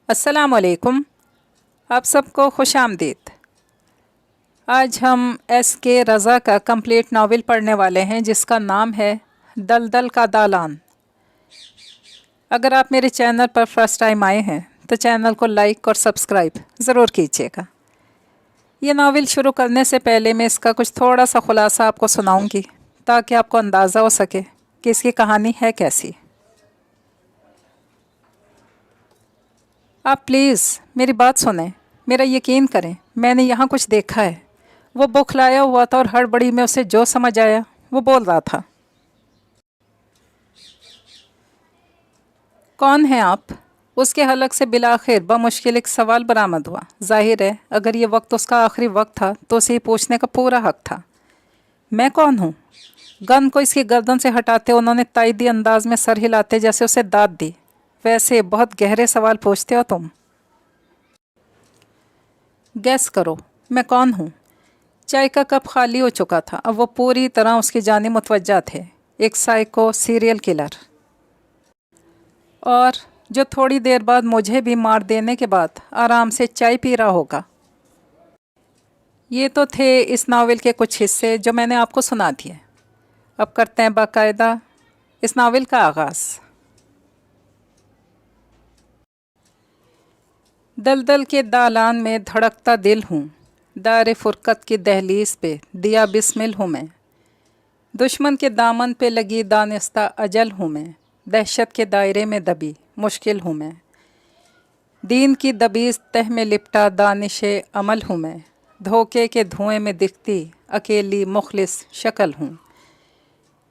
अस्सलाम वालेकुम। आप सबको खुश आमदीद। आज हम S.K. रज़ा का कंप्लीट नावल पढ़ने वाले हैं जिसका नाम है दलदल का दालान। अगर आप मेरे चैनल पर फर्स्ट टाइम आए हैं तो चैनल को लाइक और सब्सक्राइब ज़रूर कीजिएगा। ये नावल शुरू करने से पहले मैं इसका कुछ थोड़ा सा ख़ुलासा आपको सुनाऊंगी ताकि आपको अंदाज़ा हो सके कि इसकी कहानी है कैसी। आप प्लीज़ मेरी बात सुनें, मेरा यकीन करें, मैंने यहाँ कुछ देखा है। वो बौखलाया हुआ था और हड़बड़ी में उसे जो समझ आया वो बोल रहा था। कौन हैं आप? उसके हलक से बिलाखिर बमुश्किल एक सवाल बरामद हुआ। जाहिर है अगर ये वक्त उसका आखिरी वक्त था तो उसे पूछने का पूरा हक था। मैं कौन हूँ? गन को इसकी गर्दन से हटाते उन्होंने ताइदी अंदाज में सर हिलाते जैसे उसे दाद दी। वैसे बहुत गहरे सवाल पूछते हो तुम। गैस करो मैं कौन हूँ। चाय का कप खाली हो चुका था। अब वो पूरी तरह उसकी जानिब मुतवज्जा थे। एक साइको सीरियल किलर, और जो थोड़ी देर बाद मुझे भी मार देने के बाद आराम से चाय पी रहा होगा। ये तो थे इस नावल के कुछ हिस्से जो मैंने आपको सुना दिए। अब करते हैं बाकायदा इस नावल का आगाज़। दलदल के दालान में धड़कता दिल हूँ, दार फुरकत की दहलीज पे दिया बिस्मिल हूँ मैं। दुश्मन के दामन पे लगी दानिस्ता अजल हूँ मैं। दहशत के दायरे में दबी मुश्किल हूँ मैं। दीन की दबीज तह में लिपटा दानिशे अमल हूँ मैं। धोखे के धुएं में दिखती अकेली मुखलिस शक्ल हूँ।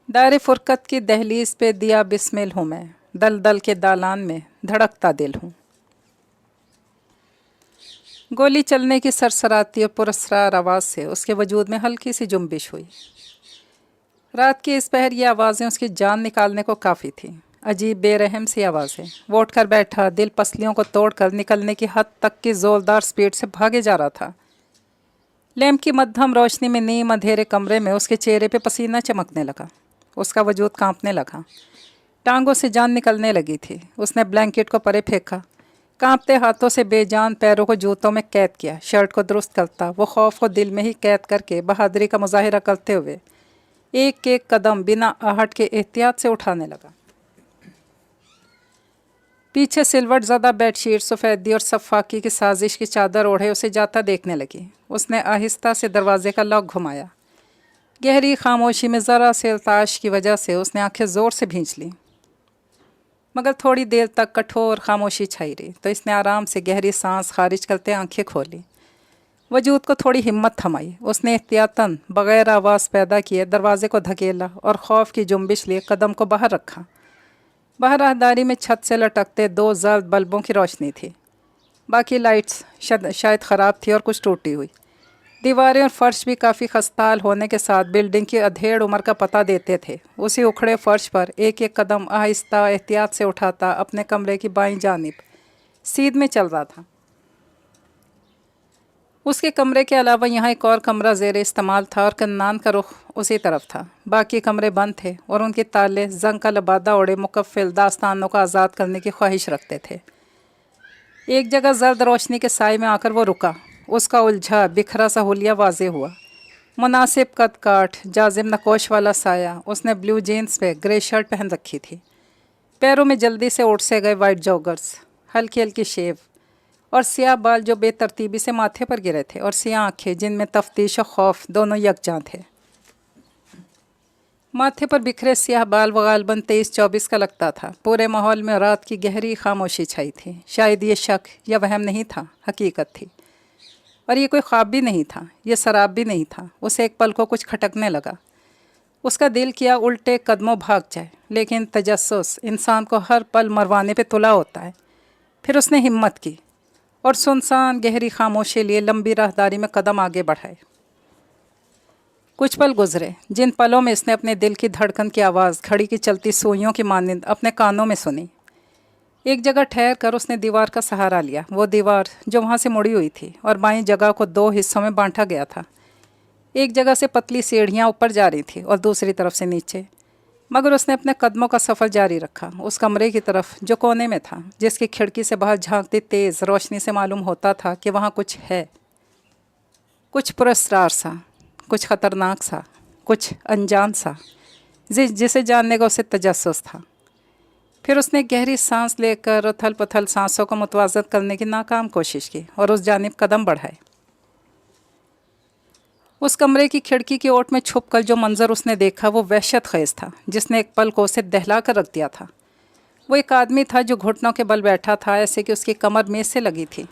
दार फुरकत की दहलीज पे दिया बिस्मिल हूँ मैं। दलदल के दालान में धड़कता दिल हूँ। गोली चलने की सरसराती और पुरस्रार आवाज़ से उसके वजूद में हल्की सी जुम्बिश हुई। रात की इस पहर ये आवाज़ें उसकी जान निकालने को काफ़ी थीं। अजीब बेरहम सी आवाज़ें। वो उठ कर बैठा, दिल पसलियों को तोड़कर निकलने की हद तक की ज़ोरदार स्पीड से भागे जा रहा था। लैंप की मध्यम रोशनी में नीम अंधेरे कमरे में उसके चेहरे पे पसीना चमकने लगा। उसका वजूद कांपने लगा। टांगों से जान निकलने लगी थी। उसने ब्लैंकेट को परे फेंका। कांपते हाथों से बेजान पैरों को जूतों में कैद किया। शर्ट को दुरुस्त करता वो खौफ को दिल में ही कैद करके बहादुरी का मुजाहिरा करते हुए एक एक कदम बिना आहट के एहतियात से उठाने लगा। पीछे सिलवट ज़दा बेडशीट सफ़ेदी और सफ़ाकी की साजिश की चादर ओढ़े उसे जाता देखने लगी। उसने आहिस्ता से दरवाजे का लॉक घुमाया। गहरी खामोशी में ज़रा से अल्ताश की वजह से उसने आंखें ज़ोर से भींच लीं, मगर थोड़ी देर तक कठोर खामोशी छाई रही तो इसने आराम से गहरी सांस खारिज करते आंखें खोली। वजूद को थोड़ी हिम्मत थमाई। उसने एहतियातन बग़ैर आवाज़ पैदा किए दरवाजे को धकेला और खौफ की जुम्बिश लिए कदम को बाहर रखा। बाहर राहदारी में छत से लटकते दो जर्द बल्बों की रोशनी थी। बाकी लाइट्स शायद ख़राब थी और कुछ टूटी हुई। दीवारें और फर्श भी काफ़ी खस्ताल होने के साथ बिल्डिंग की अधेड़ उम्र का पता देते थे। उसी उखड़े फर्श पर एक एक कदम आहिस्ता एहतियात से उठाता अपने कमरे की बाईं जानिब सीध में चल रहा था। उसके कमरे के अलावा यहाँ एक और कमरा ज़ेर इस्तेमाल था और कन्नान का रुख उसी तरफ था। बाकी कमरे बंद थे और उनके ताले जंग का लबादा ओढ़े मुकफ़िल दास्तानों को आज़ाद करने की ख्वाहिश रखते थे। एक जगह जर्द रोशनी के साए में आकर वो रुका। उसका उलझा बिखरा सा हुलिया वाज़े हुआ। मुनासिब कद काठ जाजिम नकोश वाला साया। उसने ब्लू जीन्स पे ग्रे शर्ट पहन रखी थी। पैरों में जल्दी से ओट से गए वाइट जॉगर्स, हल्की हल्की शेव और सियाह बाल जो बेतरतीबी से माथे पर गिरे थे, और सियाह आँखें जिनमें तफ्तीश और खौफ दोनों यकजां थे। माथे पर बिखरे सियाह बाल गालबन 23-24 का लगता था। पूरे माहौल में रात की गहरी खामोशी छाई थी। शायद ये शक या वहम नहीं था, हकीकत थी। और ये कोई ख्वाब भी नहीं था, ये शराब भी नहीं था। उसे एक पल को कुछ खटकने लगा। उसका दिल किया उल्टे कदमों भाग जाए, लेकिन तजस्सुस इंसान को हर पल मरवाने पे तुला होता है। फिर उसने हिम्मत की और सुनसान गहरी खामोशी लिए लंबी राहदारी में कदम आगे बढ़ाए। कुछ पल गुजरे जिन पलों में इसने अपने दिल की धड़कन की आवाज़ घड़ी की चलती सुइयों की मानिंद अपने कानों में सुनी। एक जगह ठहर कर उसने दीवार का सहारा लिया। वो दीवार जो वहाँ से मुड़ी हुई थी और बाईं जगह को दो हिस्सों में बांटा गया था। एक जगह से पतली सीढ़ियाँ ऊपर जा रही थी और दूसरी तरफ से नीचे। मगर उसने अपने कदमों का सफ़र जारी रखा उस कमरे की तरफ जो कोने में था, जिसकी खिड़की से बाहर झांकती तेज़ रोशनी से मालूम होता था कि वहाँ कुछ है, कुछ पुरस्कार सा, कुछ ख़तरनाक सा, कुछ अनजान सा, जिसे जानने का उसे तजस्सुस था। फिर उसने गहरी सांस लेकर उथल पुथल सांसों को मुतवाज़न करने की नाकाम कोशिश की और उस जानिब कदम बढ़ाए। उस कमरे की खिड़की की ओट में छुपकर जो मंजर उसने देखा वो वहशत खेज था, जिसने एक पल को उसे दहला कर रख दिया था। वो एक आदमी था जो घुटनों के बल बैठा था, ऐसे कि उसकी कमर मेज से लगी थी,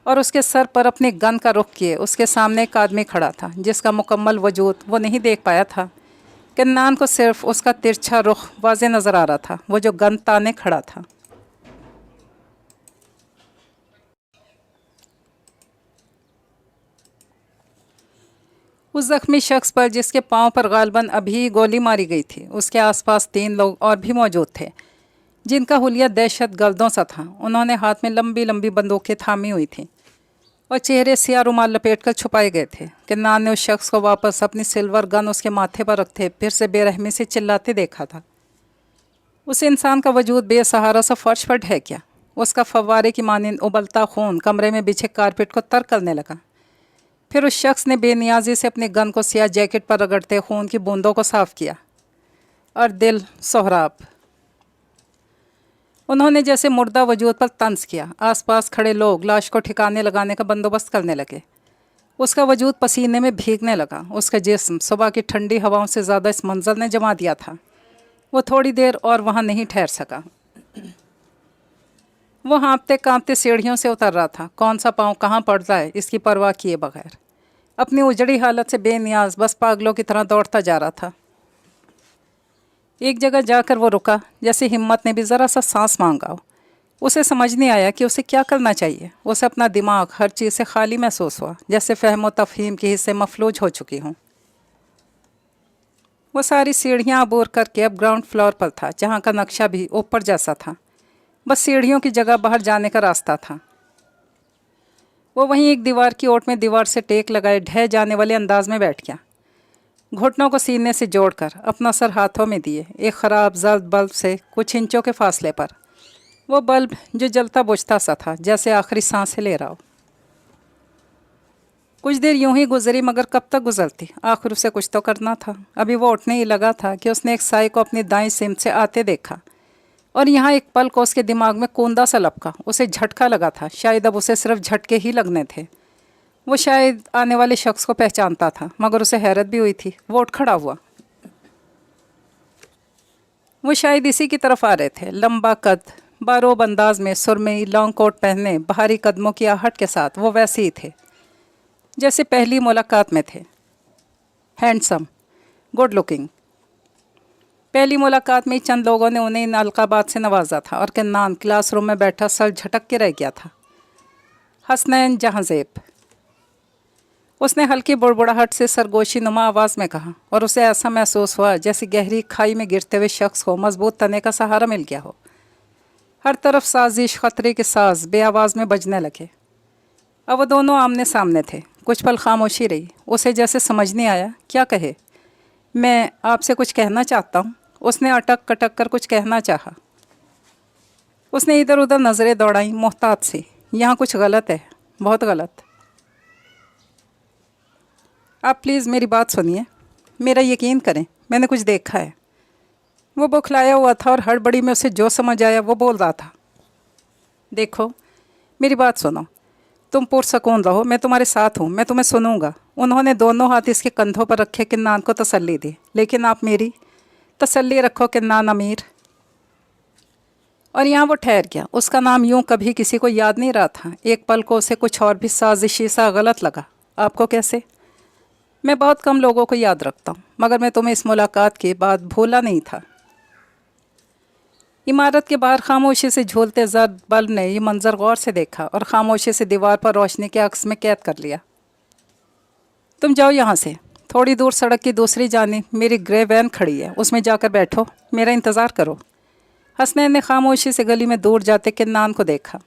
और उसके सर पर अपने गन का रुख किए उसके सामने एक आदमी खड़ा था, जिसका मुकम्मल वजूद वो नहीं देख पाया था। किन्नान को सिर्फ उसका तिरछा रुख वाज़े नज़र आ रहा था, वो जो गन ताने खड़ा था। उस जख्मी शख्स पर, जिसके पांव पर गालबन अभी गोली मारी गई थी, उसके आसपास 3 लोग और भी मौजूद थे, जिनका हुलिया दहशत गर्दों सा था। उन्होंने हाथ में लंबी लंबी बंदूकें थामी हुई थीं और चेहरे सिया रुमाल लपेट कर छुपाए गए थे। किन्नान ने उस शख्स को वापस अपनी सिल्वर गन उसके माथे पर रखते फिर से बेरहमी से चिल्लाते देखा था। उस इंसान का वजूद बेसहारा सा फर्श पर ढह गया। उसका फव्वारे की मानिंद उबलता खून कमरे में बिछे कारपेट को तर करने लगा। फिर उस शख्स ने बेनियाजी से अपनी गन को सिया जैकेट पर रगड़ते खून की बूंदों को साफ किया और दिल सोहराब। उन्होंने जैसे मुर्दा वजूद पर तंज किया। आसपास खड़े लोग लाश को ठिकाने लगाने का बंदोबस्त करने लगे। उसका वजूद पसीने में भीगने लगा। उसका जिस्म सुबह की ठंडी हवाओं से ज़्यादा इस मंजर ने जमा दिया था। वो थोड़ी देर और वहाँ नहीं ठहर सका। वो हाँफते कांपते सीढ़ियों से उतर रहा था, कौन सा पाँव कहाँ पड़ रहा है इसकी परवाह किए बगैर। अपनी उजड़ी हालत से बेनियाज बस पागलों की तरह दौड़ता जा रहा था। एक जगह जाकर वो रुका, जैसे हिम्मत ने भी ज़रा सा सांस मांगा हो। उसे समझ नहीं आया कि उसे क्या करना चाहिए। उसे अपना दिमाग हर चीज़ से खाली महसूस हुआ, जैसे फ़हम व तफ़हीम के हिस्से मफलूज हो चुकी हों। वो सारी सीढ़ियाँ अबूर करके अब ग्राउंड फ्लोर पर था, जहाँ का नक्शा भी ऊपर जैसा था। बस सीढ़ियों की जगह बाहर जाने का रास्ता था। वो वहीं एक दीवार की ओट में दीवार से टेक लगाए ढह जाने वाले अंदाज में बैठ गया, घुटनों को सीने से जोड़कर अपना सर हाथों में दिए। एक ख़राब जर्द बल्ब से कुछ इंचों के फासले पर, वो बल्ब जो जलता बुझता सा था, जैसे आखिरी सांसें ले रहा हो। कुछ देर यूं ही गुजरी, मगर कब तक गुजरती। आखिर उसे कुछ तो करना था। अभी वो उठने ही लगा था कि उसने एक साई को अपनी दाईं सिमत से आते देखा, और यहाँ एक पल को उसके दिमाग में कूंदा सा लपका। उसे झटका लगा था, शायद अब उसे सिर्फ झटके ही लगने थे। वो शायद आने वाले शख्स को पहचानता था, मगर उसे हैरत भी हुई थी। वो उठ खड़ा हुआ। वो शायद इसी की तरफ आ रहे थे। लंबा कद, बारोब अंदाज में सुरमई लॉन्ग कोट पहने, भारी कदमों की आहट के साथ वो वैसे ही थे जैसे पहली मुलाकात में थे। Handsome, good looking. पहली मुलाकात में ही चंद लोगों ने उन्हें इन अलकाबात से नवाजा था, और किन्नान क्लासरूम में बैठा सर झटक के रह गया था। हसनैन जहाँज़ेब, उसने हल्की बुड़बुड़ाहट से सरगोशी नुमा आवाज़ में कहा, और उसे ऐसा महसूस हुआ जैसे गहरी खाई में गिरते हुए शख्स को मजबूत तने का सहारा मिल गया हो। हर तरफ साजिश, खतरे के साज बे आवाज़ में बजने लगे। अब वो दोनों आमने सामने थे। कुछ पल खामोशी रही। उसे जैसे समझ नहीं आया क्या कहे। मैं आपसे कुछ कहना चाहता हूँ, उसने अटक कटक कर कुछ कहना चाहा। उसने इधर उधर नज़रें दौड़ाई मोहतात सी। यहाँ कुछ गलत है, बहुत गलत। आप प्लीज़ मेरी बात सुनिए, मेरा यकीन करें, मैंने कुछ देखा है। वो बौखलाया हुआ था, और हड़बड़ी में उसे जो समझ आया वो बोल रहा था। देखो, मेरी बात सुनो, तुम पुरसकून रहो, मैं तुम्हारे साथ हूँ, मैं तुम्हें सुनूंगा। उन्होंने दोनों हाथ इसके कंधों पर रखे किन्नान को तसल्ली दी। लेकिन आप मेरी तसल्ली रखो किन्नान अमीर। और यहाँ वो ठहर गया। उसका नाम यूं कभी किसी को याद नहीं रहा था। एक पल को उसे कुछ और भी साजिशी सा गलत लगा। आपको कैसे? मैं बहुत कम लोगों को याद रखता हूँ, मगर मैं तुम्हें इस मुलाकात के बाद भूला नहीं था। इमारत के बाहर खामोशी से झूलते जर्द बल्ब ने ये मंजर गौर से देखा, और खामोशी से दीवार पर रोशनी के अक्स में कैद कर लिया। तुम जाओ यहाँ से। थोड़ी दूर सड़क की दूसरी जानिब मेरी ग्रे वैन खड़ी है, उसमें जाकर बैठो, मेरा इंतज़ार करो। हसनैन ने खामोशी से गली में दूर जाते किन्नान को देखा,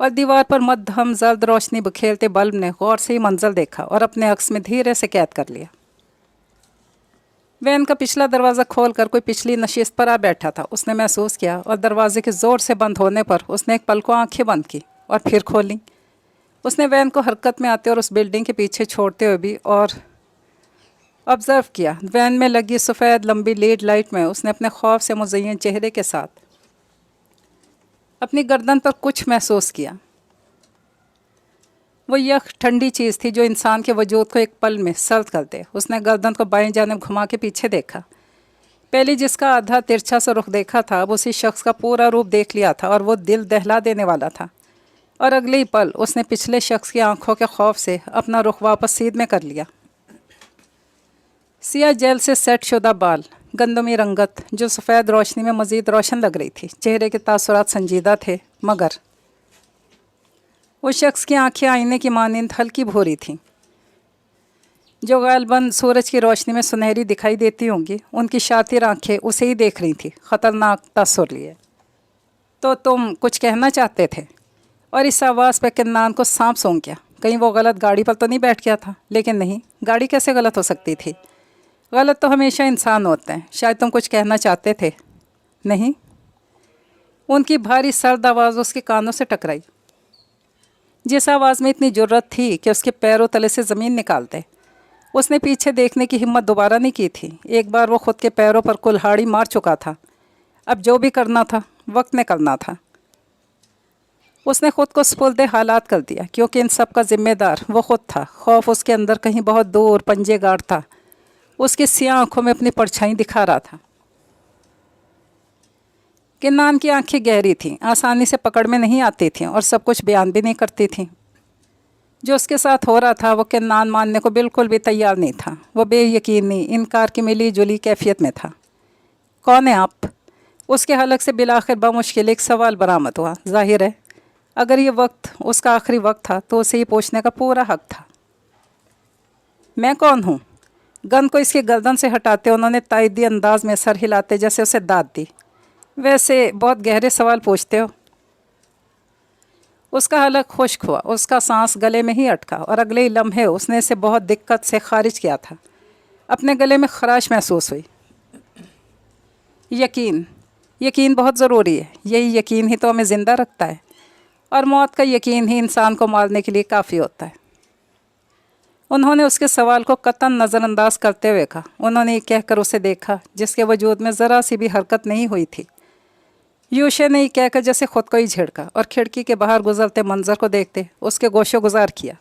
और दीवार पर मध्यम जर्द रोशनी बखेरते बल्ब ने गौर से ही मंजर देखा और अपने अक्स में धीरे से कैद कर लिया। वैन का पिछला दरवाज़ा खोलकर कोई पिछली नशिस्त पर आ बैठा था, उसने महसूस किया, और दरवाजे के ज़ोर से बंद होने पर उसने एक पल को आंखें बंद की और फिर खोलीं। उसने वैन को हरकत में आते और उस बिल्डिंग के पीछे छोड़ते हुए भी और ऑब्ज़र्व किया। वैन में लगी सफ़ेद लंबी लीड लाइट में उसने अपने खौफ से मुज़य्यन चेहरे के साथ अपनी गर्दन पर कुछ महसूस किया। वो यह ठंडी चीज़ थी जो इंसान के वजूद को एक पल में सर्द कर दे। उसने गर्दन को बाएं जानिब घुमा के पीछे देखा। पहले जिसका आधा तिरछा सा रुख देखा था, अब उसी शख्स का पूरा रूप देख लिया था और वो दिल दहला देने वाला था। और अगले ही पल उसने पिछले शख्स की आंखों के खौफ से अपना रुख वापस सीध में कर लिया। सिया जेल से सेट शुदा बाल, गंदमी रंगत जो सफ़ेद रोशनी में मज़ीद रोशन लग रही थी। चेहरे के तासुरात संजीदा थे, मगर उस शख्स की आंखें आईने की मानिंद हल्की भूरी थीं, जो गालबन सूरज की रोशनी में सुनहरी दिखाई देती होंगी। उनकी शातिर आंखें उसे ही देख रही थीं, ख़तरनाक तासुर लिए। तो तुम कुछ कहना चाहते थे? और इस आवाज़ पर किन्नान को सांप सूंघ गया। कहीं वो गलत गाड़ी पर तो नहीं बैठ गया था? लेकिन नहीं, गाड़ी कैसे गलत हो सकती थी? गलत तो हमेशा इंसान होते हैं। शायद तुम कुछ कहना चाहते थे। नहीं? उनकी भारी सर्द आवाज़ उसके कानों से टकराई, जिस आवाज़ में इतनी जुर्रत थी कि उसके पैरों तले से ज़मीन निकाल दे। उसने पीछे देखने की हिम्मत दोबारा नहीं की थी। एक बार वो ख़ुद के पैरों पर कुल्हाड़ी मार चुका था। अब जो भी करना था वक्त में करना था। उसने ख़ुद को स्पुर्दे हालात कर दिया, क्योंकि इन सब का ज़िम्मेदार वो ख़ुद था। खौफ उसके अंदर कहीं बहुत दूर पंजे गाड़ था। उसकी सियाह आँखों में अपनी परछाई दिखा रहा था। किन्नान की आंखें गहरी थीं, आसानी से पकड़ में नहीं आती थीं और सब कुछ बयान भी नहीं करती थीं। जो उसके साथ हो रहा था वो किन्नान मानने को बिल्कुल भी तैयार नहीं था। वो बेयकीनी इनकार की मिली जुली कैफियत में था। कौन है आप? उसके हलक से बिलाखिर बमुश्किल एक सवाल बरामद हुआ। जाहिर है अगर ये वक्त उसका आखिरी वक्त था तो उसे ये पूछने का पूरा हक था। मैं कौन हूँ? गन को इसकी गर्दन से हटाते उन्होंने ताइदी अंदाज में सर हिलाते जैसे उसे दाद दी। वैसे बहुत गहरे सवाल पूछते हो। उसका हलक खुश्क हुआ, उसका सांस गले में ही अटका और अगले ही लम्हे उसने इसे बहुत दिक्कत से खारिज किया था। अपने गले में खराश महसूस हुई। यकीन बहुत ज़रूरी है। यही यकीन ही तो हमें ज़िंदा रखता है, और मौत का यकीन ही इंसान को मारने के लिए काफ़ी होता है। उन्होंने उसके सवाल को कतन नज़रअंदाज करते हुए कहा। उन्होंने ये कहकर उसे देखा जिसके वजूद में ज़रा सी भी हरकत नहीं हुई थी। यूशे ने ये कहकर जैसे खुद को ही झिड़का और खिड़की के बाहर गुजरते मंजर को देखते उसके गोशो गुजार किया।